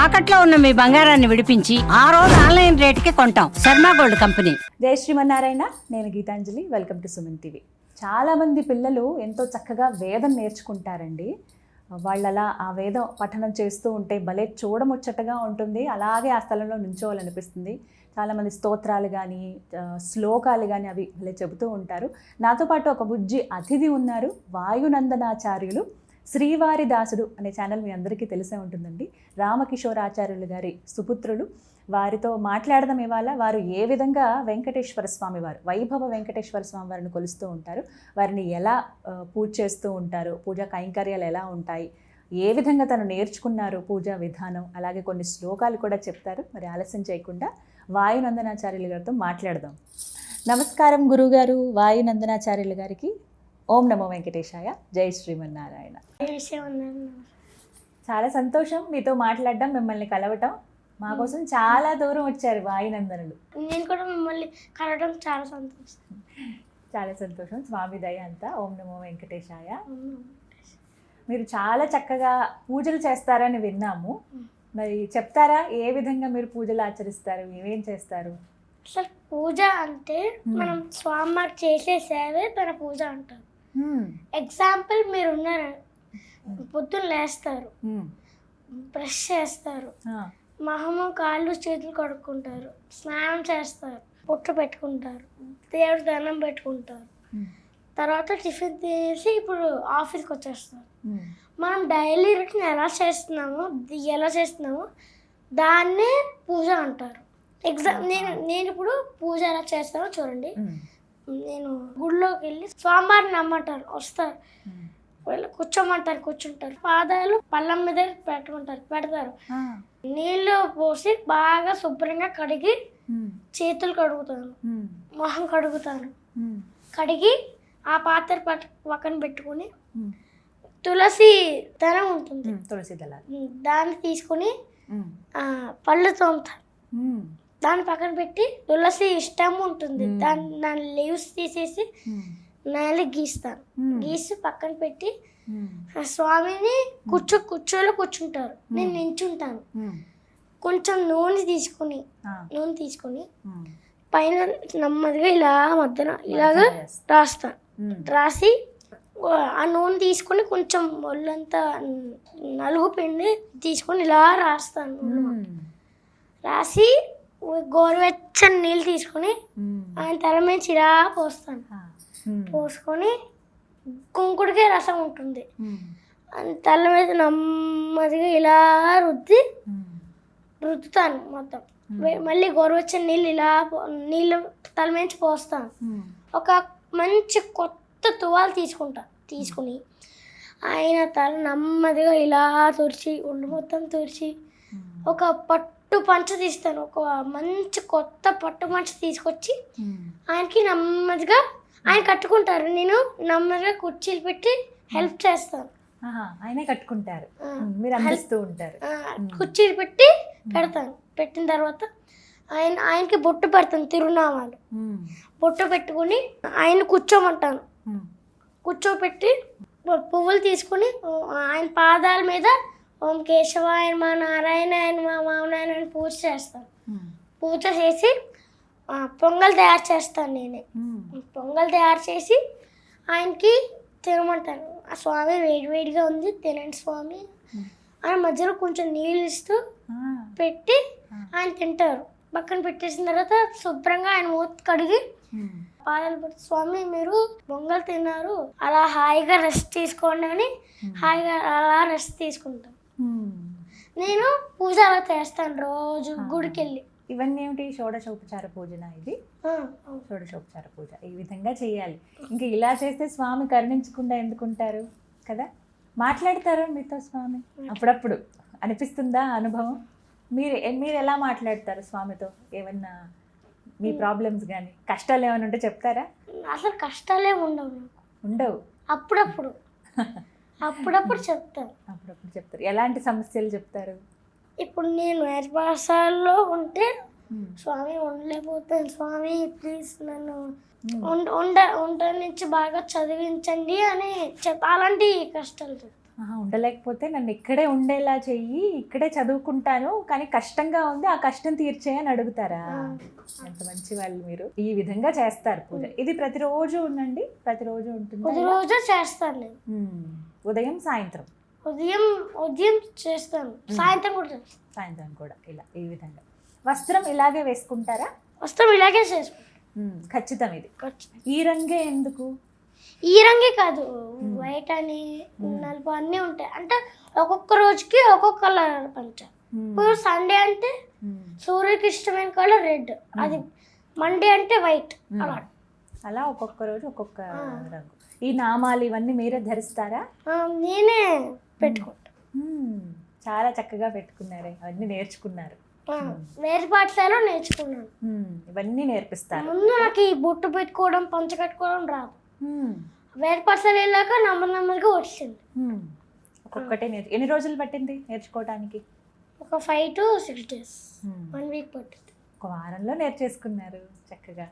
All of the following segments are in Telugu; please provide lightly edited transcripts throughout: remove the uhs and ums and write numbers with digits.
తాకట్లో ఉన్న మీ బంగారాన్ని విడిపించి ఆ రోజు ఆన్లైన్ రేటుకి కొంటాం. Sharma gold company. జై శ్రీమన్నారాయణ. నేను Geetanjali. Welcome to Suman TV. చాలామంది పిల్లలు ఎంతో చక్కగా వేదం నేర్చుకుంటారండి. వాళ్ళలా ఆ వేదం పఠనం చేస్తూ ఉంటే భలే చూడముచ్చటగా ఉంటుంది. అలాగే ఆ స్థలంలో నుంచోవాలనిపిస్తుంది. చాలామంది స్తోత్రాలు కానీ శ్లోకాలు కానీ అవి భలే చెబుతూ ఉంటారు. నాతో పాటు ఒక బుజ్జి అతిథి ఉన్నారు. వాయునందనాచార్యులు శ్రీవారి దాసుడు అనే ఛానల్ మీ అందరికీ తెలిసే ఉంటుందండి. రామకిషోరాచార్యులు గారి సుపుత్రులు. వారితో మాట్లాడదాం ఇవాళ. వారు ఏ విధంగా వెంకటేశ్వర స్వామి వారు, వైభవ వెంకటేశ్వర స్వామి వారిని కొలుస్తూ ఉంటారు, వారిని ఎలా పూజ చేస్తూ ఉంటారు, పూజా కైంకర్యాలు ఎలా ఉంటాయి, ఏ విధంగా తను నేర్చుకున్నారు పూజా విధానం, అలాగే కొన్ని శ్లోకాలు కూడా చెప్తారు. మరి ఆలస్యం చేయకుండా వాయునందనాచార్యులు గారితో మాట్లాడదాం. నమస్కారం గురుగారు. వాయునందనాచార్యులు గారికి ఓం నమో వెంకటేశాయ. జై శ్రీమన్నారాయణ. చాలా సంతోషం మీతో మాట్లాడడం, మిమ్మల్ని కలవటం. మా కోసం చాలా దూరం వచ్చారు వాయునందనులు. నేను కూడా మిమ్మల్ని కలవడం చాలా సంతోషం. చాలా సంతోషం. స్వామి దయ అంతా. ఓం నమో వెంకటేశాయ. మీరు చాలా చక్కగా పూజలు చేస్తారని విన్నాము. మరి చెప్తారా ఏ విధంగా మీరు పూజలు ఆచరిస్తారు, ఏమేం చేస్తారు? అసలు పూజ అంటే మనం స్వామివారికి చేసే సేవే తన పూజ అంటారు. ఎగ్జాంపుల్ మీరు ఉన్నారు, పొద్దున్న లేస్తారు, బ్రష్ చేస్తారు, మొహము కాళ్ళు చేతులు కడుక్కుంటారు, స్నానం చేస్తారు, పొట్టు పెట్టుకుంటారు, దేవుడి దండం పెట్టుకుంటారు, తర్వాత టిఫిన్ తినేసి ఇప్పుడు ఆఫీస్కి వచ్చేస్తారు. మనం డైలీ రొటీన్ ఎలా చేస్తున్నామో దాన్నే పూజ అంటారు. నేను ఇప్పుడు పూజ ఎలా చేస్తానో చూడండి. నేను గుడిలోకి వెళ్ళి స్వామివారిని నమ్మంటారు, వస్తారు, వాళ్ళు కూర్చోమంటారు, కూర్చుంటారు, పాదాలు పళ్ళం మీద పెడతారు, నీళ్ళు పోసి బాగా శుభ్రంగా కడిగి చేతులు కడుగుతాను, మొహం కడుగుతాను, కడిగి ఆ పాత్ర పక్కన పెట్టుకుని తులసి దళం ఉంటుంది, తులసి దళాలు, దాన్ని తీసుకుని పళ్ళు తోముతాను, దాన్ని పక్కన పెట్టి తులసి ఇష్టం ఉంటుంది, దాని లీవ్స్ తీసేసి నేల గీస్తాను, గీసి పక్కన పెట్టి స్వామిని కుర్చీలో కూర్చుంటారు, నేను నించుంటాను, కొంచెం నూనె తీసుకుని పైన నెమ్మదిగా ఇలా మధ్యన ఇలాగా రాస్తాను, రాసి ఆ నూనె తీసుకొని కొంచెం ఒళ్ళంతా నలుగు పిండి తీసుకొని ఇలా రాస్తాను, రాసి గోరువెచ్చని నీళ్ళు తీసుకొని ఆయన తల మీద ఇలా పోస్తాను, పోసుకొని కుంకుడికే రసం ఉంటుంది, తల మీద నెమ్మదిగా ఇలా రుద్దుతాను మొత్తం. మళ్ళీ గోరువెచ్చని నీళ్ళు తల మీద పోస్తాను. ఒక మంచి కొత్త తువాలు తీసుకుని ఆయన తల నెమ్మదిగా ఇలా తుడిచి ఒళ్ళు మొత్తం తుడిచి ఒక పట్టు పంచ తీస్తాను, ఒక మంచి కొత్త పట్టు పంచ తీసుకొచ్చి ఆయనకి నెమ్మదిగా ఆయన కట్టుకుంటారు, నేను నెమ్మదిగా కుర్చీలు పెట్టి హెల్ప్ చేస్తాను. ఆయనే కట్టుకుంటారు, మీరు అందిస్తూ ఉంటారు. కుర్చీలు పెట్టి పెడతాను. పెట్టిన తర్వాత ఆయనకి బొట్టు పెడతాను, తిరునామాలు బొట్టు పెట్టుకుని ఆయన కూర్చోమంటాను, కూర్చోపెట్టి పువ్వులు తీసుకుని ఆయన పాదాల మీద ఓం కేశవాయ నమః, నారాయణాయ నమః, వామనాయ నమః పూజ చేస్తాను. పూజ చేసి పొంగల్ తయారు చేస్తాను నేనే. పొంగల్ తయారు చేసి ఆయనకి తినమంటాను. ఆ స్వామి వేడివేడిగా ఉంది, తినండి స్వామి అని మధ్యలో కొంచెం నీళ్ళు ఇస్తూ పెట్టి ఆయన తింటారు. పక్కన పెట్టేసిన తర్వాత శుభ్రంగా ఆయన మూతి కడిగి పాదాలు పెట్టి స్వామి మీరు పొంగల్ తిన్నారు, అలా హాయిగా రెస్ట్ తీసుకోండి అని హాయిగా అలా రెస్ట్ తీసుకుంటాను. నేను పూజ అలా చేస్తాను రోజు గుడికి వెళ్ళి. ఇవన్నీ ఏమిటి? షోడశోపచార పూజనా ఇది? షోడశోపచార పూజ ఈ విధంగా చేయాలి. ఇంకా ఇలా చేస్తే స్వామి కరుణించకుండా ఎందుకుంటారు కదా. మాట్లాడతారా మీతో స్వామి? అప్పుడప్పుడు అనిపిస్తుందా అనుభవం? మీరు ఎలా మాట్లాడతారు స్వామితో? ఏమన్నా మీ ప్రాబ్లమ్స్ కానీ కష్టాలు ఏమైనా ఉంటే చెప్తారా? అసలు కష్టాలే ఉండవు. అప్పుడప్పుడు చెప్తాను. ఎలాంటి సమస్యలు చెప్తారు? ఇప్పుడు నేను వేషభాషల్లో ఉంటే స్వామి ఉండలేకపోతాను, స్వామి ప్లీజ్ నన్ను వంట నుంచి బాగా చదివించండి అని అలాంటి కష్టాలు చెప్తాను. ఉండలేకపోతే నన్ను ఇక్కడే ఉండేలా చెయ్యి, ఇక్కడే చదువుకుంటాను, కానీ కష్టంగా ఉంది, ఆ కష్టం తీర్చేయి అని అడుగుతారా? ఎంత మంచి వాళ్ళు మీరు, ఈ విధంగా చేస్తారు పూజ. ఇది ప్రతిరోజు ఉండండి, ప్రతిరోజు ఉంటుంది? ప్రతిరోజు చేస్తాను నేను. ఉదయం సాయంత్రం? ఉదయం చేస్తాను, సాయంత్రం కూడా చేస్తాను. సాయంత్రం కూడా ఇలా ఈ విధంగా. వస్త్రం ఇలాగే వేసుకుంటారా? వస్త్రం ఇలాగే చేసుకుంటాను. ఖచ్చితం. ఇది ఈ రంగే ఎందుకు? ఈ రంగే కాదు, వైట్ అని నలుపు అన్నీ ఉంటాయి. అంటే ఒక్కొక్క రోజుకి ఒక్కొక్క కలర్ పంచ. ఇప్పుడు సండే అంటే సూర్యకి ఇష్టమైన కలర్ రెడ్, అది మండే అంటే వైట్, అలా ఒక్కొక్క రోజు ఒక్కొక్క రంగు. ఈ నామాలు ఇవన్నీ మీరే ధరిస్తారా? నేనే పెట్టుకుంటా. చాలా చక్కగా పెట్టుకున్నారే, అవన్నీ నేర్చుకున్నారు. వేరే పాఠశాలలో నేర్చుకున్నాను. ఇవన్నీ నేర్పిస్తారు. ముందు నాకు ఈ బొట్టు పెట్టుకోవడం, పంచ కట్టుకోవడం రాదు. వేరే పాఠశాల వెళ్ళాక నెమ్మదిగా వచ్చింది. ఒక్కొక్కటే ఎన్ని రోజులు పట్టింది నేర్చుకోవడానికి? ఒక 5 to 6 days, 1 week పట్టింది. ఒక వారంలో నేర్చేసుకున్నారు చక్కగా.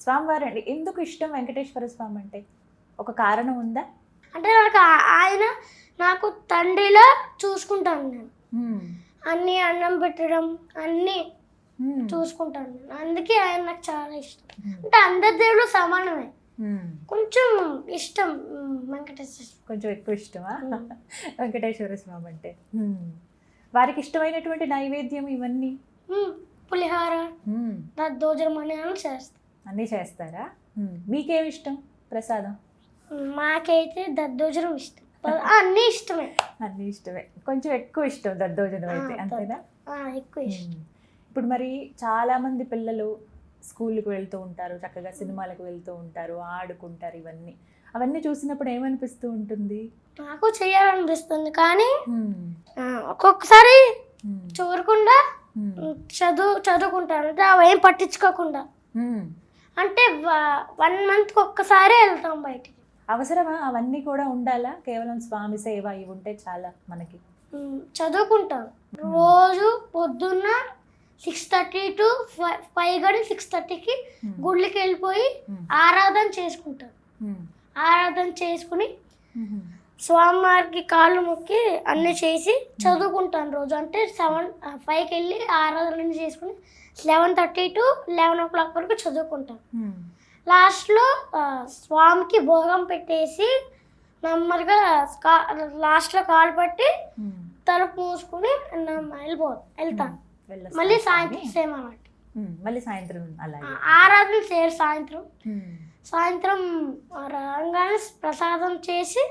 స్వామివారు అండి ఎందుకు ఇష్టం వెంకటేశ్వర స్వామి అంటే? ఒక కారణం ఉందా? అంటే నాకు ఆయన నాకు తండ్రిలా చూసుకుంటాను నేను. అన్నీ అన్నం పెట్టడం అన్నీ చూసుకుంటాను నేను, అందుకే ఆయన నాకు చాలా ఇష్టం. అంటే అందరి దేవుడు సమానమే, కొంచెం ఇష్టం వెంకటేశ్వర. కొంచెం ఎక్కువ ఇష్టమా వెంకటేశ్వర స్వామి అంటే? వారికి ఇష్టమైనటువంటి నైవేద్యం ఇవన్నీ పులిహార, దద్దోజనం అన్నీ చేస్తారా? మీకేమి ఇష్టం ప్రసాదం? మాకైతే దద్దోజనం ఇష్టం. అన్నీ ఇష్టమే. అన్నీ ఇష్టమే, కొంచెం ఎక్కువ ఇష్టం దద్దోజనం అయితే, అంతేనా? ఎక్కువ ఇష్టం. ఇప్పుడు మరి చాలా మంది పిల్లలు స్కూల్కి వెళ్తూ ఉంటారు, చక్కగా సినిమాలకు వెళ్తూ ఉంటారు, ఆడుకుంటారు. అవన్నీ చూసినప్పుడు ఏమనిపిస్తూ ఉంటుంది? నాకు చేయాలనిపిస్తుంది, కానీ ఒక్కొక్కసారి చూడకుండా చదువుకుంటారు. అంటే అవి ఏం పట్టించుకోకుండా, అంటే 1 monthకి ఒక్కసారి వెళ్తాం బయటికి. అవసరమా అవన్నీ కూడా ఉండాలా? కేవలం స్వామి సేవ ఇవి ఉంటే చాలా మనకి? చదువుకుంటాం రోజు పొద్దున్న 6:30 to 5 గడి 6:30కి గుళ్ళకి వెళ్ళిపోయి ఆరాధన చేసుకుంటాం. ఆరాధన చేసుకుని స్వామివారికి కాళ్ళు మొక్కి అన్నీ చేసి చదువుకుంటాను రోజు. అంటే 5కి వెళ్ళి ఆరాధన చేసుకుని 11:30 to 11 o'clock వరకు చదువుకుంటాను. లాస్ట్లో స్వామికి భోగం పెట్టేసి నెమ్మదిగా లాస్ట్లో కాలు పట్టి తలుపు మూసుకుని వెళ్తాను. మళ్ళీ సాయంత్రం సేమ్ అన్నమాట. మళ్ళీ సాయంత్రం ఆరాధన చేయరు. సాయంత్రం రాగానే ప్రసాదం చేసి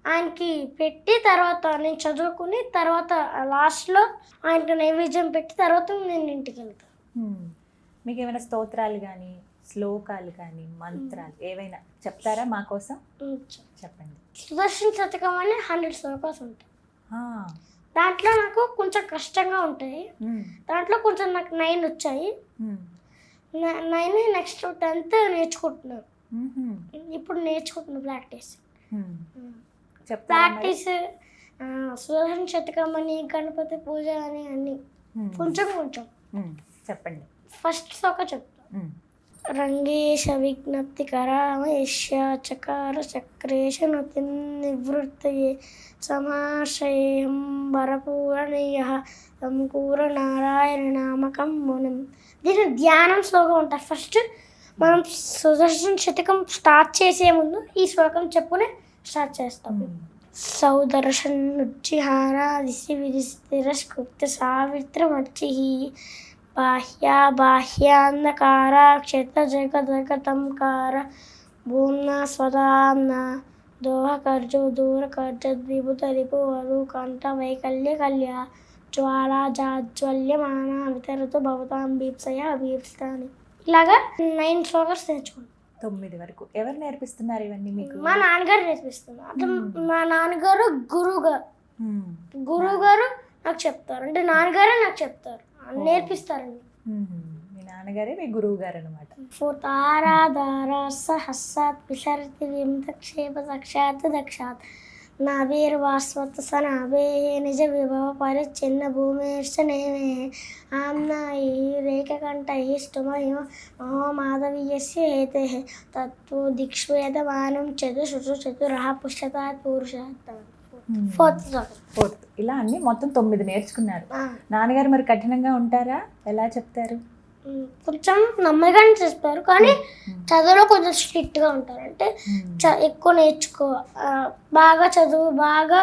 ఆయనకి పెట్టి తర్వాత నేను చదువుకుని తర్వాత లాస్ట్లో ఆయనకి నైవేద్యం పెట్టి తర్వాత నేను ఇంటికి వెళ్తాను. మీకు ఏమైనా స్తోత్రాలు కానీ శ్లోకాలు కానీ మంత్రాలు ఏవైనా చెప్తారా మా కోసం? చెప్పండి. సుదర్శన శతకం అని 100 శ్లోకాలు ఉంటాయి. దాంట్లో నాకు కొంచెం కష్టంగా ఉంటాయి. దాంట్లో కొంచెం నాకు 9 వచ్చాయి. 9 నెక్స్ట్ 10th నేర్చుకుంటున్నాను. ఇప్పుడు నేర్చుకుంటున్నాను ప్రాక్టీస్. సుదర్శన శతకం అని, గణపతి పూజ అని అన్ని కొంచెం చెప్పండి. ఫస్ట్ శ్లోకం చెప్తాను. రంగేశ విజ్ఞప్తి కరామేశ్య చకార చక్రేశ నృతి నివృత్తయే సమాశ్రయేహం వరపూరణీయ సంకూర నారాయణ నామకం మునిం. దీని ధ్యానం శ్లోకం ఉంటుంది. ఫస్ట్ మనం సుదర్శన శతకం స్టార్ట్ చేసే ముందు ఈ శ్లోకం చెప్పుకుని స్టార్ట్ చేస్తాం. సౌదర్శనుజ్జిహార దిశి విదిశి తిరస్కృత్య సావిత్రమర్చి బాహ్యాంధకార క్షేత్ర జగతంకార భూమ్నా స్వదాంన దోహకర్జు దూరకర్జద్విభుతరిపు వరు కంఠ వైకల్య కల్య జ్వాలా జాజ్వల్యమాన వితరతు భవతాం భీప్సయ భీప్స్తాని. ఇలాగా 9 శ్లోకాలు నేర్చుకున్నాను. 9 వరకు ఎవరు నేర్పిస్తున్నారు ఇవన్నీ మీకు? మా నాన్నగారు నేర్పిస్తున్నారు. అంటే మా నాన్నగారు గురువు గారు నాకు చెప్తారు. అంటే నాన్నగారే నాకు చెప్తారు, నేర్పిస్తారండి. మీ నాన్నగారే మీ గురువు గారు అనమాట. ఆరాధార సహస్సాత్ విసర్తి వింతక్షేప దక్షాత్ నాభిర్వాస్వత సనాభే నిజ విభవ పరిచ్ఛిన్న భూమేర్శనేమే ఆమ్నాయి రేఖకంఠైష్టమయ మాధవీయస్య హేతే తత్వ దిక్ష్వేదమానం చతుషు చతురః పుష్యతాత్ పురుషాత్. ఫోర్త్ ఇలా అన్ని మొత్తం 9 నేర్చుకున్నారు. నాన్నగారు మరి కఠినంగా ఉంటారా? ఎలా చెప్తారు? కొంచెం నమ్మకంగా చేస్తారు, కానీ చదువులో కొంచెం స్ట్రిక్ట్గా ఉంటారు. అంటే ఎక్కువ నేర్చుకో, బాగా చదువు, బాగా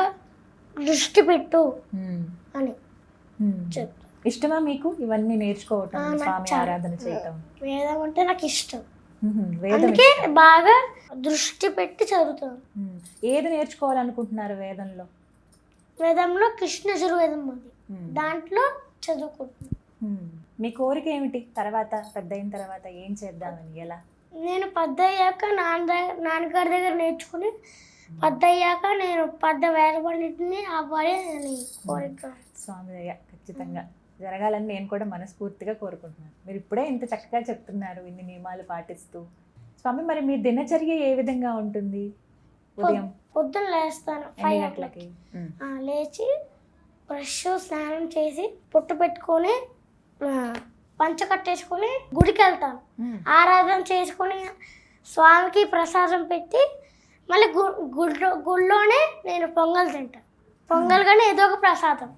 దృష్టి పెట్టు అని చెప్తారు. ఇష్టమా మీకు ఇవన్నీ నేర్చుకోవటం, స్వామి ఆరాధన చేయటం? వేదం అంటే నాకు ఇష్టం, అందుకే బాగా దృష్టి పెట్టి చదువుతాను. ఏది నేర్చుకోవాలనుకుంటున్నారు వేదంలో? వేదంలో కృష్ణ యజుర్వేదం ఉంది, దాంట్లో చదువుకుంటున్నాను. మీ కోరిక ఏమిటి తర్వాత, పెద్ద అయిన తర్వాత ఏం చేద్దామని? ఎలా? నేను పెద్ద అయ్యాక నాన్నగారి దగ్గర నేర్చుకుని పెద్ద అయ్యాక నేను పెద్ద వేద పండితుని అవ్వాలి అని కోరిక. స్వామి దయ ఖచ్చితంగా జరగాలని నేను కూడా మనస్ఫూర్తిగా కోరుకుంటున్నాను. మీరు ఇప్పుడే ఇంత చక్కగా చెప్తున్నారు, ఇన్ని నియమాలు పాటిస్తూ. స్వామి, మరి మీ దినచర్య ఏ విధంగా ఉంటుంది? ఉదయం పొద్దున్న లేస్తాను 5 గంటలకి లేచి బ్రష్, స్నానం చేసి పొట్టు పెట్టుకొని పంచ కట్టేసుకొని గుడికి వెళ్తాను. ఆరాధన చేసుకొని స్వామికి ప్రసాదం పెట్టి మళ్ళీ గుడిలోనే నేను పొంగల్ తింటాను. పొంగల్ కానీ ఏదో ఒక ప్రసాదం.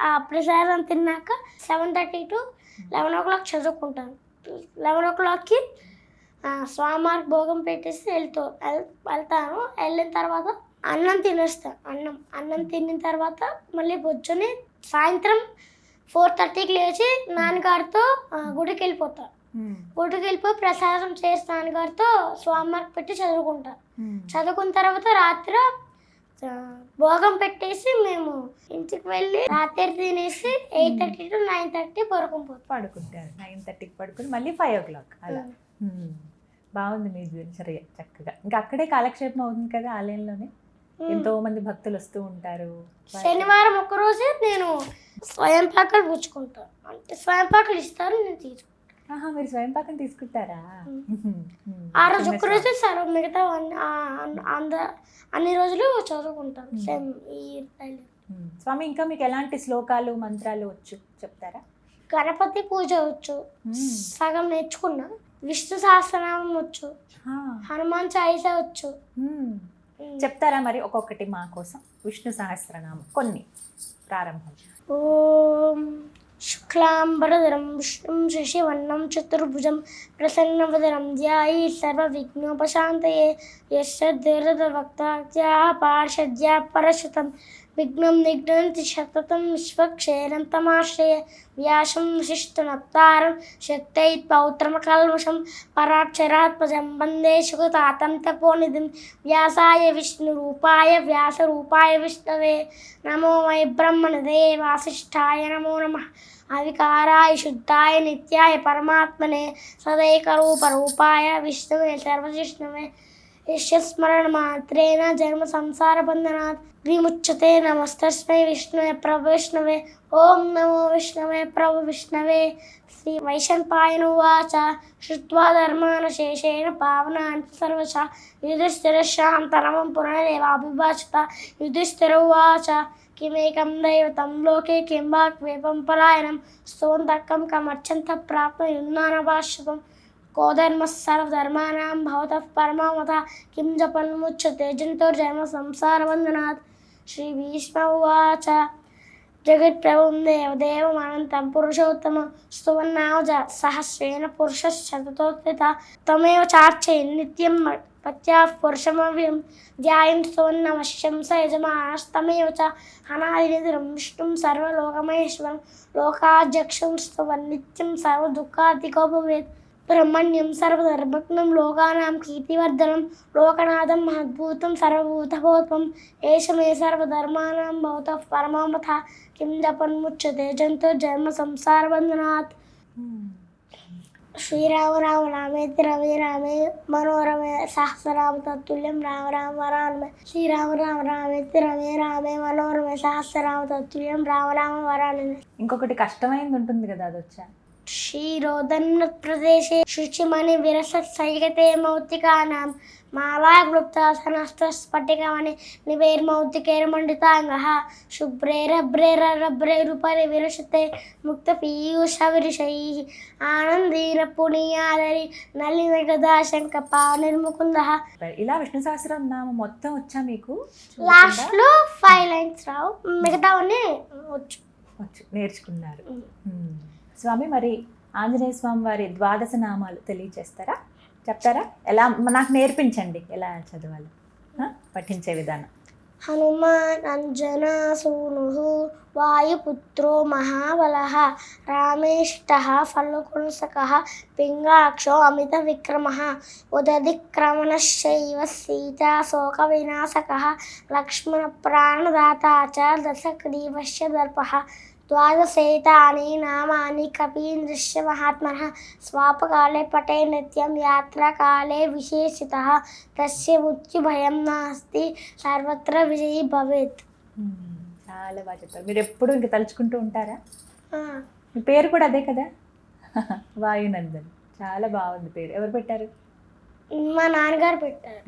ఆ ప్రసాదం తిన్నాక 7:30 to 11 o'clock చదువుకుంటాను. 11 o'clockకి స్వామివారికి భోగం పెట్టేసి వెళ్తాను. వెళ్ళిన తర్వాత అన్నం తినేస్తాను. అన్నం తిన్న తర్వాత మళ్ళీ పొద్దుని సాయంత్రం 4:30కి లేచి నాన్నగారితో గుడికి వెళ్ళిపోతాను. గుడికి వెళ్ళిపోయి ప్రసాదం చేసి నాన్నగారితో స్వామివారికి పెట్టి చదువుకుంటాను. చదువుకున్న తర్వాత రాత్రి భోగం పెట్టేసి మేము ఇంటికి వెళ్ళి రాత్రి తినేసి 8:30 to 9:30 పడుకుంటారు. 9:30కి పడుకుని మళ్ళీ 5 o'clock అలా. బాగుంది మీ దినచర్య చక్కగా. ఇంకా అక్కడే కాలక్షేపం అవుతుంది కదా ఆలయంలోనే, ఎంతో మంది భక్తులు వస్తూ ఉంటారు. శనివారం ఒక్కరోజే నేను స్వయం పాకాలు పుచ్చుకుంటాను. అంటే స్వయం పాకాలు ఇస్తారు, నేను తీసుకుంటాను. మీరు స్వయం పాకం తీసుకుంటారా? ఆ రోజు ఒక్కరోజే సార్, మిగతా అన్ని రోజులు చదువుకుంటాను. స్వామి, ఇంకా మీకు ఎలాంటి శ్లోకాలు మంత్రాలు వచ్చు చెప్తారా? గణపతి పూజ వచ్చు, సగం నేర్చుకున్నా. విష్ణు సహస్రనామం వచ్చు, హనుమాన్ చాలీసా వచ్చు. చెప్తారా మరి ఒక్కొక్కటి మా కోసం? విష్ణు సహస్రనామం కొన్ని ప్రారంభం. ఓం శుక్లాంబరధరం విష్ణుం శశివర్ణం చతుర్భుజం ప్రసన్నవదనం ధ్యాయే సర్వవిఘ్నోపశాంతయే యస్య దీర్ఘవక్త్రాద్యా పార్షద్యా పరశతం విఘ్నం నిఘ్నంతి సతతం విశ్వక్షేరం తమాశ్రయ వ్యాసం వశిష్ఠనప్తారం శక్తైత్ పౌత్రమకల్మషం పరాక్షరాత్మజం వందే సుగతాతం తపోనిధిం వ్యాసాయ విష్ణురూపాయ వ్యాసరూపాయ విష్ణవే నమో వై బ్రహ్మణదే వాసిష్ఠాయ నమో నమః అవికారాయ శుద్ధాయ నిత్యాయ పరమాత్మనే సదైకరూపరూపాయ విష్ణవే సర్వజిష్ణవే యస్మరణ మాత్రేణ జన్మ సంసార బంధనాత్ విముచ్యతే. నమస్తస్మై విష్ణవే ప్రభు విష్ణవే. ఓం నమో విష్ణవే ప్రభు విష్ణవే. శ్రీ వైశంపాయనువాచ శ్రుత్వా ధర్మాన శేషేణ పావనాని సర్వశ యుధిష్ఠిరశాంతనమం పునరేవాభిభాషిత. యుధిష్ఠిరువాచ కిమేకం దైవతం లోకే కిం వా క్వేపం పలాయనం స్తోంతకం కమర్చంత ప్రాప్త యున్నానభాష్యతం. కోధర్మ సర్వధర్మాణం భవతః పరమావధ కిం జపన్ముచ్యతే జంతుర్జన్మ సంసారబంధనాత్. శ్రీ భీష్మ ఉవాచ జగత్ప్రభుం దేవదేవం అనంతం పురుషోత్తమం స్తువన్నామ సహస్రేణ పురుషశతతోత్థిత. త్వమేవ చార్చయన్ నిత్యం పత్యాః పురుషమవ్యయం ధ్యాయం స్తువన్నమశ్యం స యజమానస్తమేవ చ అనాదినిధనం విష్ణుం సర్వలోకమహేశ్వరం లోకాధ్యక్షం స్తువన్ నిత్యం సర్వదుఃఖాతికో భవేత్. బ్రహ్మణ్యం సర్వధర్మజ్ఞం లోకానాం కీర్తివర్ధనం లోకనాథం మహద్భూతం సర్వభూతభోత్వం ఏష మే సర్వధర్మాణం భవతః పరమావధ కిం జపన్ముచ్యతే జంతుర్జన్మ సంసారబంధనాత్. శ్రీరామ రామ రామేతి రమే రామే మనోరమే సహస్రనామ తత్తుల్యం రామ రామ వరానమే. శ్రీరామ రామ రామేతి రమే రామే మనోరమే సహస్రనామ తత్తుల్యం రామ రామ వరానమే. ఇంకొకటి కష్టమైనది ఉంటుంది కదా, అది వచ్చా? క్షీరోదన్నప్రదేశే శుచిమణి విరసత్ సైగతే మౌక్తికానాం మాలాగ్లుప్తాసనస్తస్ఫటికమణి నివేర్మౌక్తికైర్మండితాంగః శుభ్రైరభ్రైరభ్రైరుపరి విరసతే ముక్తపీయూషవిరిశైః ఆనందీన పునీయాదరి నలిన గదాశంక పానిర్ముకుందః. ఇలా విష్ణు సహస్రనామం మొత్తం వచ్చా మీకు? లాస్ట్లో 5 లైన్స్ రావు, మిగతావన్నీ వచ్చు. నేర్చుకున్నారు. స్వామి, మరి ఆంజనేయ స్వామి వారి ద్వాదశ నామాలు తెలియచేస్తారా? చెప్తారా? ఎలా, నాకు నేర్పించండి ఎలా చదవాలి, పఠించే విధానం. హనుమాన్ అంజనా సూనుః వాయుపుత్రో మహాబలః రామేష్టః ఫల్గుణసఖః పింగాక్షో అమిత విక్రమః ఉదధిక్రమణశ్చైవ సీతా శోక వినాశకః లక్ష్మణ ప్రాణదాత చ దశగ్రీవశ్చ దర్పః ద్వాదశైతాని నామాని కపీంద్రస్య మహాత్మనః స్వాపకాలే పటే నిత్యం యాత్రాకాలే విశేషితః తస్య మృత్యుభయం నాస్తి సర్వత్ర విజయీ భవేత్. చాలా బాగా చెప్పారు. మీరు ఎప్పుడు ఇంక తలుచుకుంటూ ఉంటారా? మీ పేరు కూడా అదే కదా, వాయునందన్. చాలా బాగుంది పేరు. ఎవరు పెట్టారు? మా నాన్నగారు పెట్టారు.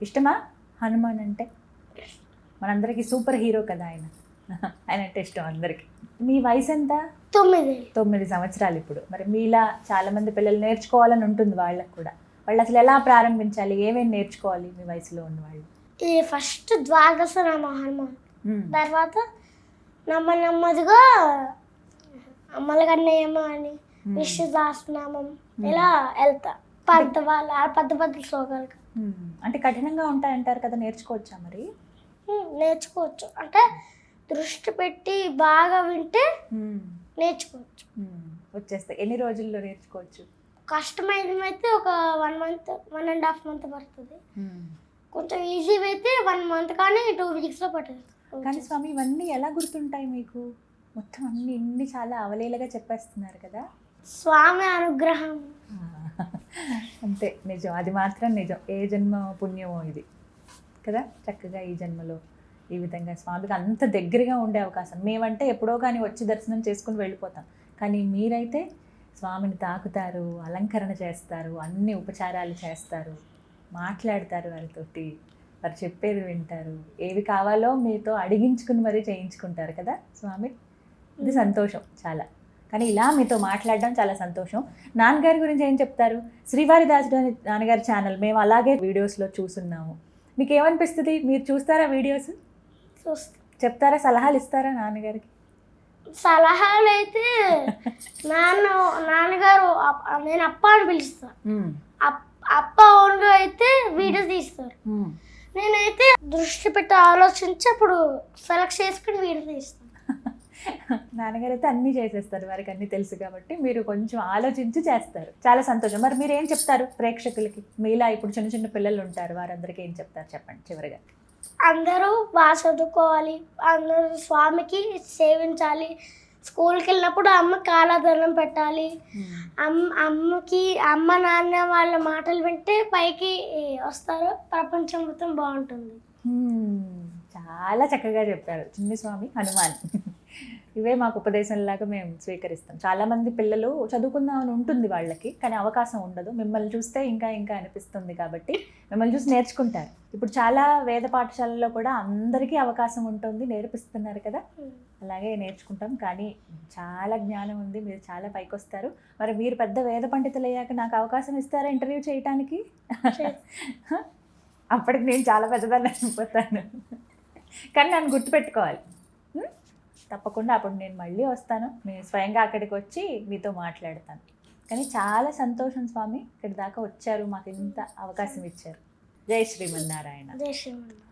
ఇష్టమా హనుమాన్ అంటే? మనందరికీ సూపర్ హీరో కదా ఆయన. ఆయన అంటే ఇష్టం అందరికీ. మీ వయసు ఎంత? 9 సంవత్సరాలు ఇప్పుడు. మరి మీలా చాలామంది పిల్లలు నేర్చుకోవాలని ఉంటుంది వాళ్ళకు కూడా. వాళ్ళు అసలు ఎలా ప్రారంభించాలి, ఏమేమి నేర్చుకోవాలి మీ వయసులో ఉన్న వాళ్ళు? ఈ ఫస్ట్ ద్వాదశ నామ హనుమాన్, తర్వాత నెమ్మదిగా అమ్మలగన్నయ్యమ్మ అని విష్ణుదాసనామం ఇలా వెళ్తా. పెద్ద శ్లోకాలు. అంటే కఠినంగా ఉంటాయంటారు కదా, నేర్చుకోవచ్చా మరి? నేర్చుకోవచ్చు, అంటే దృష్టి పెట్టి బాగా వింటే నేర్చుకోవచ్చు. వచ్చేస్తే ఎన్ని రోజుల్లో నేర్చుకోవచ్చు? కష్టమైనమైతే ఒక 1 మంత్ 1.5 మంత్ పడుతుంది. కొంచెం ఈజీ అయితే 1 మంత్ కానీ 2 వీక్స్లో పడుతుంది. కానీ స్వామి, ఇవన్నీ ఎలా గుర్తుంటాయి మీకు? మొత్తం ఇన్ని చాలా అవలీలగా చెప్పేస్తున్నారు కదా. స్వామి అనుగ్రహం అంతే, నిజం. అది మాత్రం నిజం. ఏ జన్మ పుణ్యమో ఇది కదా. చక్కగా ఈ జన్మలో ఈ విధంగా స్వామికి అంత దగ్గరగా ఉండే అవకాశం. మేమంటే ఎప్పుడో కానీ వచ్చి దర్శనం చేసుకుని వెళ్ళిపోతాం, కానీ మీరైతే స్వామిని తాకుతారు, అలంకరణ చేస్తారు, అన్ని ఉపచారాలు చేస్తారు, మాట్లాడతారు వారితోటి, వారు చెప్పేది వింటారు, ఏవి కావాలో మీతో అడిగించుకుని మరీ చేయించుకుంటారు కదా స్వామి. ఇది సంతోషం చాలా. కానీ ఇలా మీతో మాట్లాడడం చాలా సంతోషం. నాన్నగారి గురించి ఏం చెప్తారు? శ్రీవారి దాసుడు అని నాన్నగారి ఛానల్ మేము అలాగే వీడియోస్లో చూస్తున్నాము. మీకు ఏమనిపిస్తుంది? మీరు చూస్తారా వీడియోస్? చెప్తారా, సలహాలు ఇస్తారా నాన్నగారికి? సలహాలు అయితే నాన్నగారు నేను అప్ప అని పిలుస్తాను. అప్ప ఓన్గా అయితే వీడియో తీస్తారు. నేనైతే దృష్టి పెట్టి ఆలోచించి అప్పుడు సెలెక్ట్ చేసుకుని వీడియో తీస్తాను. నాన్నగారు అయితే అన్నీ చేసేస్తారు, వారికి అన్నీ తెలుసు కాబట్టి మీరు కొంచెం ఆలోచించి చేస్తారు. చాలా సంతోషం. మరి మీరు ఏం చెప్తారు ప్రేక్షకులకి? మీలా ఇప్పుడు చిన్న చిన్న పిల్లలు ఉంటారు, వారందరికీ ఏం చెప్తారు చెప్పండి చివరిగా. అందరూ బాగా చదువుకోవాలి, అందరూ స్వామికి సేవించాలి, స్కూల్కి వెళ్ళినప్పుడు అమ్మకి కాలాదరణం పెట్టాలి, అమ్మకి అమ్మ నాన్న వాళ్ళ మాటలు వింటే పైకి వస్తారు, ప్రపంచం మొత్తం బాగుంటుంది. చాలా చక్కగా చెప్పారు చిన్ని స్వామి హనుమాన్. ఇవే మాకు ఉపదేశంలాగా మేము స్వీకరిస్తాం. చాలామంది పిల్లలు చదువుకుందామని ఉంటుంది వాళ్ళకి, కానీ అవకాశం ఉండదు. మిమ్మల్ని చూస్తే ఇంకా ఇంకా అనిపిస్తుంది కాబట్టి మిమ్మల్ని చూసి నేర్చుకుంటారు. ఇప్పుడు చాలా వేద పాఠశాలల్లో కూడా అందరికీ అవకాశం ఉంటుంది, నేర్పిస్తున్నారు కదా. అలాగే నేర్చుకుంటాం. కానీ చాలా జ్ఞానం ఉంది, మీరు చాలా పైకి వస్తారు. మరి మీరు పెద్ద వేద పండితులు అయ్యాక నాకు అవకాశం ఇస్తారా ఇంటర్వ్యూ చేయడానికి? అప్పటికి నేను చాలా పెద్దదాన్ని అయిపోతాను, కానీ నన్ను గుర్తుపెట్టుకోవాలి తప్పకుండా. అప్పుడు నేను మళ్ళీ వస్తాను, నేను స్వయంగా అక్కడికి వచ్చి మీతో మాట్లాడతాను. కానీ చాలా సంతోషం స్వామి, ఇక్కడి దాకా వచ్చారు, మాకు ఇంత అవకాశం ఇచ్చారు. జై శ్రీమన్నారాయణ. జై శ్రీమన్నారాయణ.